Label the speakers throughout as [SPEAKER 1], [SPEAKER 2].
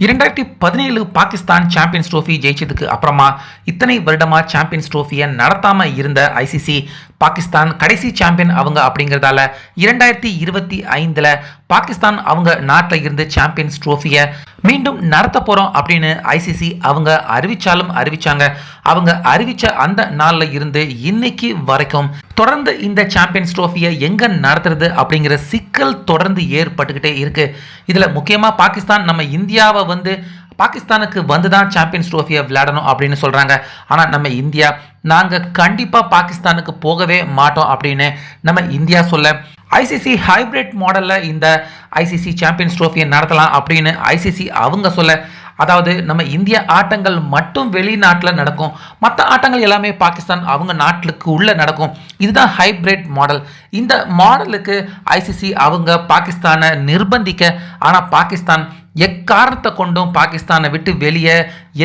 [SPEAKER 1] 2017 Pakistan champions trophy ஜெயிச்சதுக்கு அப்புறமா இத்தனை வருடமா சாம்பியன்ஸ் ட்ரோஃபியை நடத்தாம இருந்த ஐசிசி பாகிஸ்தான் கடைசி சாம்பியன் அவங்க அப்படிங்கிறதால 2025 பாகிஸ்தான் அவங்க நாட்டில் இருந்து சாம்பியன்ஸ் ட்ரோஃபியை மீண்டும் நடத்த போறோம் அப்படின்னு ஐசிசி அவங்க அறிவிச்சாங்க. அவங்க அறிவிச்ச அந்த நாள்ல இருந்து இன்னைக்கு வரைக்கும் தொடர்ந்து இந்த சாம்பியன்ஸ் ட்ரோஃபியை எங்க நடத்துறது அப்படிங்கிற சிக்கல் தொடர்ந்து ஏற்பட்டுக்கிட்டே இருக்கு. இதுல முக்கியமா பாகிஸ்தான் நம்ம இந்தியாவை பாகிஸ்தானுக்கு தான் சாம்பியன்ஸ் ட்ரோஃபியை விளையாடணும் அப்படின்னு சொல்றாங்க. ஆனால் நம்ம இந்தியா நாங்கள் கண்டிப்பாக பாகிஸ்தானுக்கு போகவே மாட்டோம் அப்படின்னு நம்ம இந்தியா சொல்ல, ஐசிசி ஹைபிரிட் மாடலில் இந்த ஐசிசி சாம்பியன்ஸ் ட்ரோஃபியை நடத்தலாம் அப்படின்னு ஐசிசி அவங்க சொல்ல, அதாவது நம்ம இந்திய ஆட்டங்கள் மட்டும் வெளிநாட்டில் நடக்கும், மற்ற ஆட்டங்கள் எல்லாமே பாகிஸ்தான் அவங்க நாட்டுக்கு உள்ளே நடக்கும். இதுதான் ஹைபிரிட் மாடல். இந்த மாடலுக்கு ஐசிசி அவங்க பாகிஸ்தானை நிர்பந்திக்க, ஆனால் பாகிஸ்தான் எக்காரணத்தை கொண்டும் பாகிஸ்தானை விட்டு வெளியே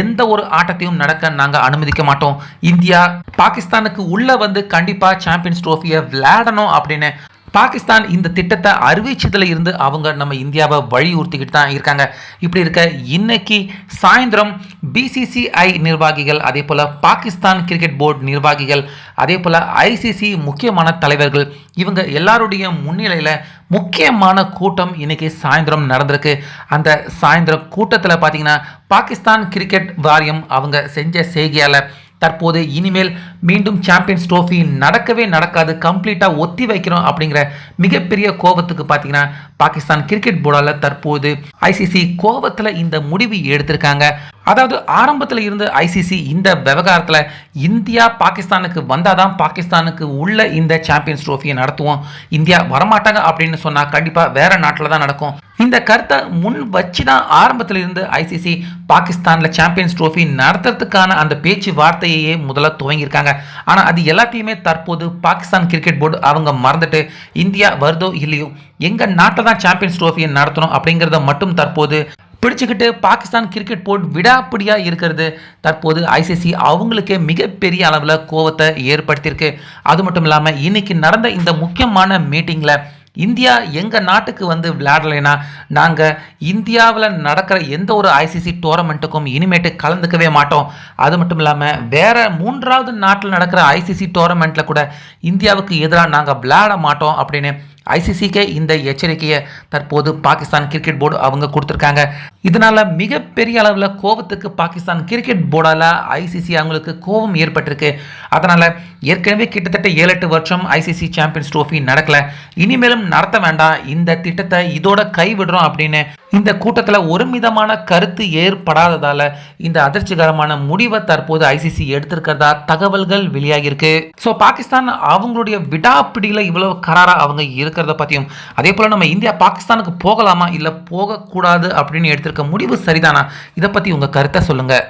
[SPEAKER 1] எந்த ஒரு ஆட்டத்தையும் நடக்க நாங்கள் அனுமதிக்க மாட்டோம். இந்தியா பாகிஸ்தானுக்கு உள்ள கண்டிப்பாக சாம்பியன்ஸ் ட்ரோஃபியை விளையாடணும் அப்படின்னு பாகிஸ்தான் இந்த திட்டத்தை அறிவிச்சதுல இருந்து அவங்க நம்ம இந்தியாவை வலியுறுத்திக்கிட்டு தான் இருக்காங்க. இப்படி இருக்க இன்னைக்கு சாயந்தரம் பிசிசிஐ நிர்வாகிகள், அதே போல் பாகிஸ்தான் கிரிக்கெட் போர்டு நிர்வாகிகள், அதே போல் ஐசிசி முக்கியமான தலைவர்கள், இவங்க எல்லாருடைய முன்னிலையில் முக்கியமான கூட்டம் இன்னைக்கு சாயந்தரம் நடந்திருக்கு. அந்த சாயந்தர கூட்டத்தில் பார்த்தீங்கன்னா பாகிஸ்தான் கிரிக்கெட் வாரியம் அவங்க செஞ்ச செய்கையால் தற்போது இனிமேல் மீண்டும் சாம்பியன்ஸ் ட்ரோஃபி நடக்கவே நடக்காது, கம்ப்ளீட்டாக ஒத்தி வைக்கிறோம் அப்படிங்கிற மிகப்பெரிய கோபத்துக்கு பார்த்தீங்கன்னா பாகிஸ்தான் கிரிக்கெட் போர்டால் தற்போது ஐசிசி கோபத்தில் இந்த முடிவு எடுத்திருக்காங்க. அதாவது ஆரம்பத்தில் இருந்து ஐசிசி இந்த விவகாரத்தில் இந்தியா பாகிஸ்தானுக்கு வந்தாதான் பாகிஸ்தானுக்கு உள்ள இந்த சாம்பியன்ஸ் ட்ரோஃபியை நடத்துவோம், இந்தியா வரமாட்டாங்க அப்படின்னு சொன்னால் கண்டிப்பாக வேற நாட்டில் தான் நடக்கும். இந்த கருத்தை முன் வச்சு தான் ஆரம்பத்தில் இருந்து ஐசிசி பாகிஸ்தானில் சாம்பியன்ஸ் ட்ரோஃபி நடத்துறதுக்கான அந்த பேச்சுவார்த்தையே முதல்ல துவங்கியிருக்காங்க. ஆனால் அது எல்லாத்தையுமே தற்போது பாகிஸ்தான் கிரிக்கெட் போர்டு அவங்க மறந்துட்டு இந்தியா வருதோ இல்லையோ எங்கள் நாட்டில் தான் சாம்பியன்ஸ் ட்ரோஃபியை நடத்தணும் அப்படிங்கிறத மட்டும் தற்போது பிடிச்சுக்கிட்டு பாகிஸ்தான் கிரிக்கெட் போர்டு விடாப்பிடியாக இருக்கிறது தற்போது ஐசிசி அவங்களுக்கே மிகப்பெரிய அளவில் கோபத்தை ஏற்படுத்தியிருக்கு. அது மட்டும் இல்லாமல் இன்னைக்கு நடந்த இந்த முக்கியமான மீட்டிங்கில் இந்தியா எங்கள் நாட்டுக்கு விளையாடலைன்னா நாங்கள் இந்தியாவில் நடக்கிற எந்த ஒரு ஐசிசி டோர்னமெண்ட்டுக்கும் இனிமேட்டு கலந்துக்கவே மாட்டோம். அது மட்டும் இல்லாமல் வேற 3வது நாட்டில் நடக்கிற ஐசிசி டோர்னமெண்ட்டில் கூட இந்தியாவுக்கு எதிராக நாங்கள் விளையாட மாட்டோம் அப்படின்னு ஐசிசிக்கே இந்த எச்சரிக்கையை தற்போது பாகிஸ்தான் கிரிக்கெட் போர்டு அவங்க கொடுத்துருக்காங்க. இதனால மிகப்பெரிய அளவில் கோபத்துக்கு பாகிஸ்தான் கிரிக்கெட் போர்டால் ஐசிசி அவங்களுக்கு கோபம் ஏற்பட்டிருக்கு. அதனால ஏற்கனவே கிட்டத்தட்ட 7-8 வருஷம் ஐசிசி சாம்பியன்ஸ் ட்ரோஃபி நடக்கல, இனிமேலும் நடத்த வேண்டாம், இந்த திட்டத்தை இதோட கைவிடுறோம் அப்படின்னு இந்த கூட்டத்தில் ஒரு விதமான கருத்து ஏற்படாததால இந்த அதிர்ச்சிகரமான முடிவை தற்போது ஐசிசி எடுத்திருக்கிறதா தகவல்கள் வெளியாகிருக்கு. ஸோ பாகிஸ்தான் அவங்களுடைய விடாப்பிடியில் இவ்வளவு கராரா அவங்க இருக்கிறத பற்றியும், அதே போல் நம்ம இந்தியா பாகிஸ்தானுக்கு போகலாமா இல்லை போகக்கூடாது அப்படின்னு எடுத்திருக்க முடிவு சரிதானா, இதை பற்றி உங்கள் கருத்தை சொல்லுங்கள்.